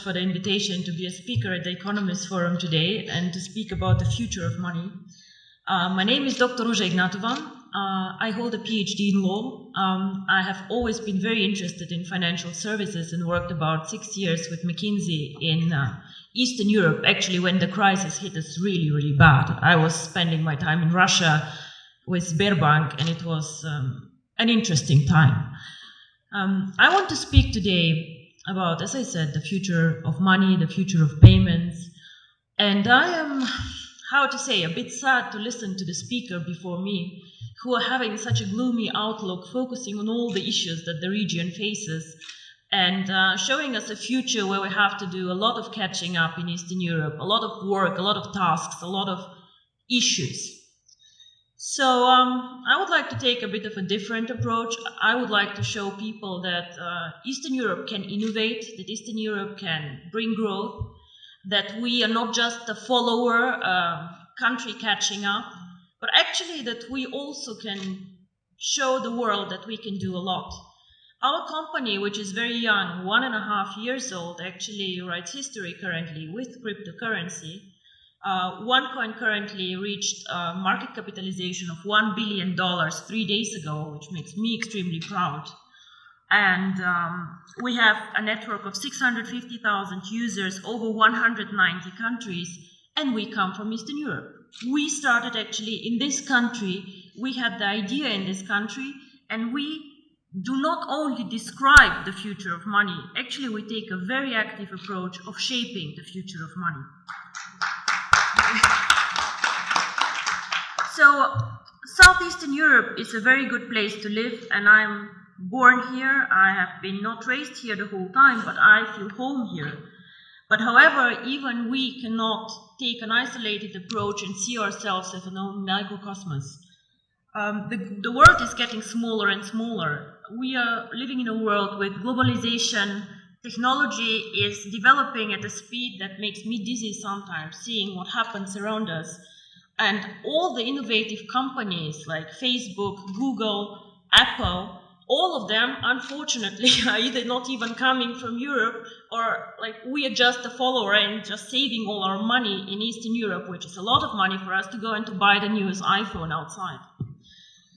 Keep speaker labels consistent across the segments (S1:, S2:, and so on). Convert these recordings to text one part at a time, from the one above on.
S1: for the invitation to be a speaker at the Economist Forum today and to speak about the future of money. My name is Dr. Ruja Ignatova. I hold a PhD in law. I have always been very interested in financial services and worked about 6 years with McKinsey in Eastern Europe, actually when the crisis hit us really, really bad. I was spending my time in Russia with Sberbank, and it was an interesting time. I want to speak today about, as I said, the future of money, the future of payments, and I am, how to say, a bit sad to listen to the speaker before me, who are having such a gloomy outlook, focusing on all the issues that the region faces, and showing us a future where we have to do a lot of catching up in Eastern Europe, a lot of work, a lot of tasks, a lot of issues. So I would like to take a bit of a different approach. I would like to show people that Eastern Europe can innovate, that Eastern Europe can bring growth, that we are not just a follower country catching up, but actually that we also can show the world that we can do a lot. Our company, which is very young, 1.5 years old, actually writes history currently with cryptocurrency. OneCoin currently reached a market capitalization of $1 billion 3 days ago, which makes me extremely proud. And we have a network of 650,000 users, over 190 countries, and we come from Eastern Europe. We started actually in this country, we had the idea in this country, and we do not only describe the future of money, actually we take a very active approach of shaping the future of money. So, Southeastern Europe is a very good place to live, and I'm born here. I have been not raised here the whole time, but I feel home here. But however, even we cannot take an isolated approach and see ourselves as an own microcosmos. The world is getting smaller and smaller. We are living in a world with globalization. Technology is developing at a speed that makes me dizzy sometimes, seeing what happens around us. And all the innovative companies like Facebook, Google, Apple, all of them, unfortunately, are either not even coming from Europe, or like we are just a follower and just saving all our money in Eastern Europe, which is a lot of money for us to go and to buy the newest iPhone outside.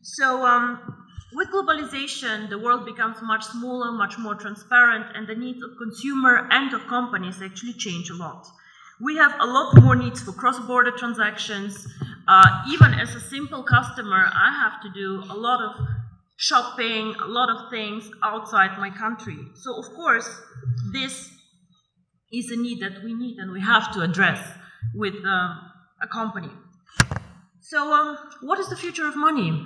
S1: So with globalization, the world becomes much smaller, much more transparent, and the needs of consumer and of companies actually change a lot. We have a lot more needs for cross-border transactions. Even as a simple customer, I have to do a lot of shopping, a lot of things outside my country. So of course, this is a need that we need and we have to address with a company. So what is the future of money?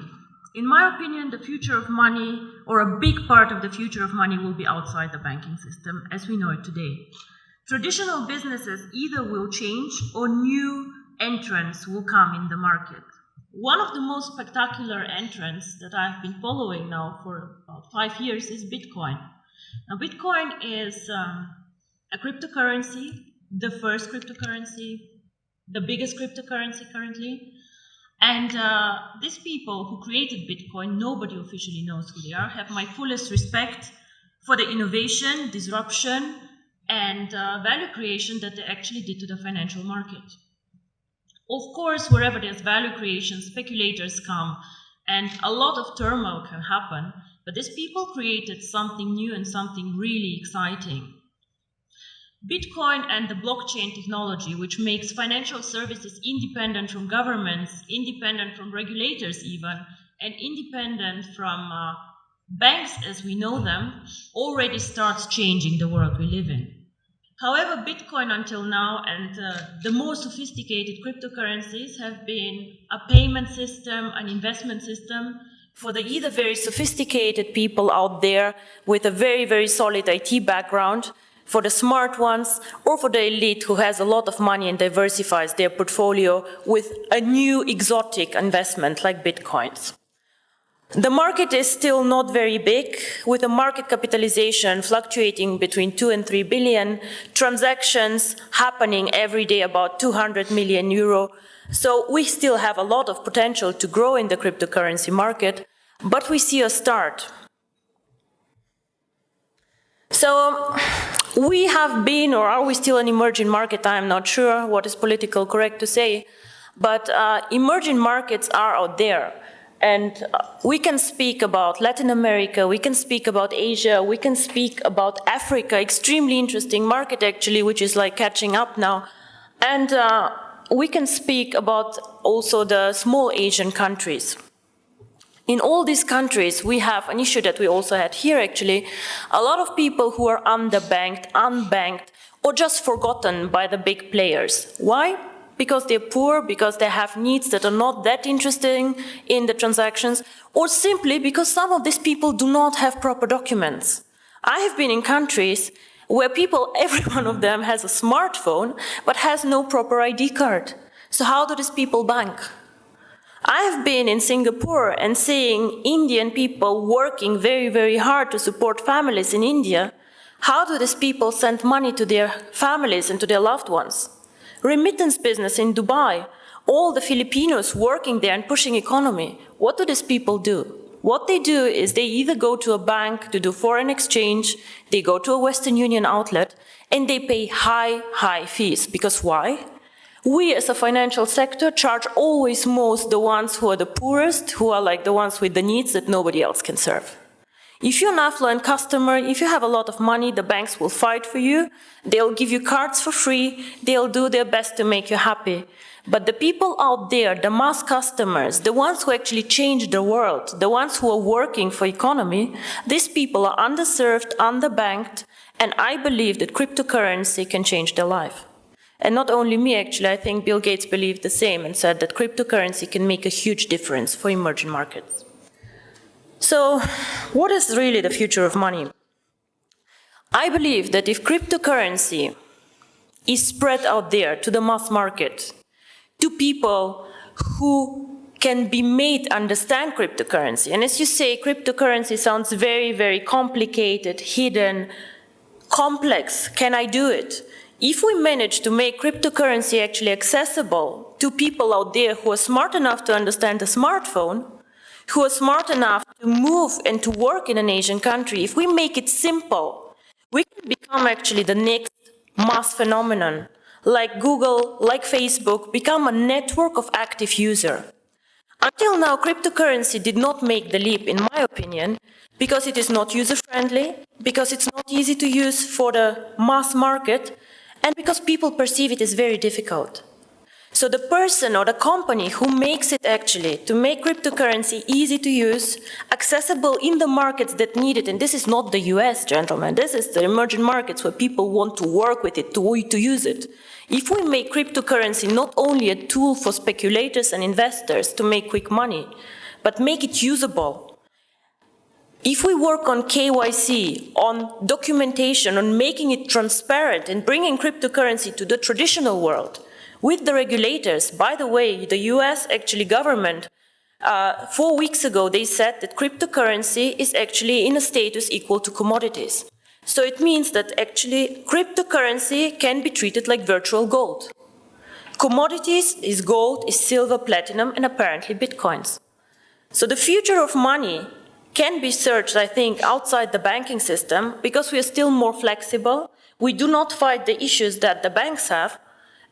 S1: In my opinion, the future of money, or a big part of the future of money, will be outside the banking system as we know it today. Traditional businesses either will change or new entrants will come in the market. One of the most spectacular entrants that I've been following now for about 5 years is Bitcoin. Now, Bitcoin is a cryptocurrency, the first cryptocurrency, the biggest cryptocurrency currently. And these people who created Bitcoin, nobody officially knows who they are, have my fullest respect for the innovation, disruption, and value creation that they actually did to the financial market. Of course, wherever there's value creation, speculators come, and a lot of turmoil can happen, but these people created something new and something really exciting. Bitcoin and the blockchain technology, which makes financial services independent from governments, independent from regulators even, and independent from banks as we know them, already starts changing the world we live in. However, Bitcoin until now and the more sophisticated cryptocurrencies have been a payment system, an investment system for the either very sophisticated people out there with a very, very solid IT background, for the smart ones, or for the elite who has a lot of money and diversifies their portfolio with a new exotic investment like Bitcoins. The market is still not very big, with a market capitalization fluctuating between 2 and 3 billion, transactions happening every day about 200 million euro. So we still have a lot of potential to grow in the cryptocurrency market, but we see a start. So We have been, or are we still an emerging market? I'm not sure what is politically correct to say, but emerging markets are out there. And we can speak about Latin America, we can speak about Asia, we can speak about Africa, extremely interesting market actually, which is like catching up now. And we can speak about also the small Asian countries. In all these countries, we have an issue that we also had here actually, a lot of people who are underbanked, unbanked, or just forgotten by the big players. Why? Because they're poor, because they have needs that are not that interesting in the transactions, or simply because some of these people do not have proper documents. I have been in countries where people, every one of them has a smartphone, but has no proper ID card. So how do these people bank? I have been in Singapore and seeing Indian people working very, very hard to support families in India. How do these people send money to their families and to their loved ones? Remittance business in Dubai, all the Filipinos working there and pushing economy. What do these people do? What they do is they either go to a bank to do foreign exchange, they go to a Western Union outlet, and they pay high fees. Because why? We as a financial sector charge always most the ones who are the poorest, who are like the ones with the needs that nobody else can serve. If you're an affluent customer, if you have a lot of money, the banks will fight for you, they'll give you cards for free, they'll do their best to make you happy. But the people out there, the mass customers, the ones who actually change the world, the ones who are working for economy, these people are underserved, underbanked, and I believe that cryptocurrency can change their life. And not only me, actually, I think Bill Gates believed the same and said that cryptocurrency can make a huge difference for emerging markets. So, what is really the future of money? I believe that if cryptocurrency is spread out there to the mass market, to people who can be made understand cryptocurrency, and as you say, cryptocurrency sounds very, very complicated, hidden, complex. Can I do it? If we manage to make cryptocurrency actually accessible to people out there who are smart enough to understand a smartphone, who are smart enough to move and to work in an Asian country, if we make it simple, we can become actually the next mass phenomenon, like Google, like Facebook, become a network of active users. Until now, cryptocurrency did not make the leap, in my opinion, because it is not user-friendly, because it's not easy to use for the mass market, and because people perceive it as very difficult. So the person or the company who makes it actually to make cryptocurrency easy to use, accessible in the markets that need it, and this is not the US, gentlemen, this is the emerging markets where people want to work with it, to use it. If we make cryptocurrency not only a tool for speculators and investors to make quick money, but make it usable, if we work on KYC, on documentation, on making it transparent and bringing cryptocurrency to the traditional world, with the regulators, by the way, the US actually government, 4 weeks ago, they said that cryptocurrency is actually in a status equal to commodities. So it means that actually cryptocurrency can be treated like virtual gold. Commodities is gold, is silver, platinum, and apparently bitcoins. So the future of money can be searched, I think, outside the banking system because we are still more flexible. We do not fight the issues that the banks have,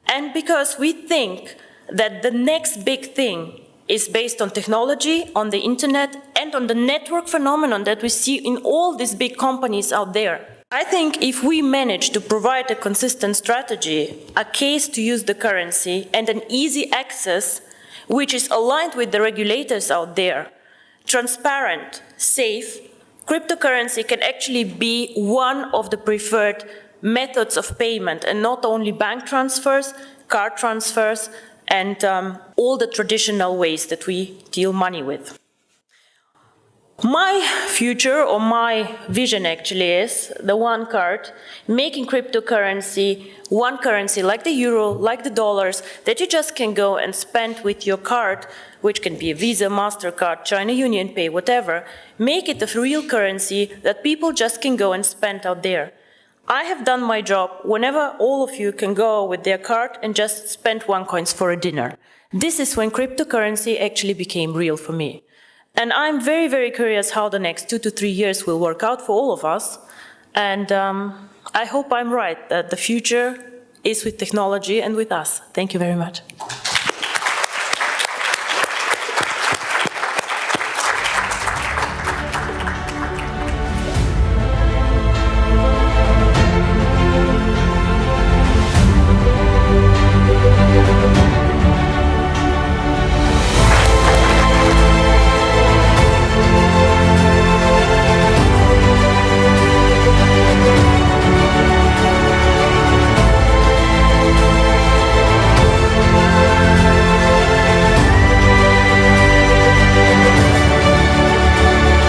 S1: and because we think that the next big thing is based on technology, on the internet, and on the network phenomenon that we see in all these big companies out there. I think if we manage to provide a consistent strategy, a case to use the currency, and an easy access, which is aligned with the regulators out there, transparent, safe, cryptocurrency can actually be one of the preferred methods of payment, and not only bank transfers, card transfers, and all the traditional ways that we deal money with. My future, or my vision actually, is the one card, making cryptocurrency one currency like the euro, like the dollars, that you just can go and spend with your card, which can be a Visa, MasterCard, China Union Pay, whatever. Make it a real currency that people just can go and spend out there. I have done my job whenever all of you can go with their card and just spend $1 for a dinner. This is when cryptocurrency actually became real for me. And I'm very, very curious how the next 2 to 3 years will work out for all of us. And
S2: I hope I'm right, that the future is with technology and with us. Thank you very much.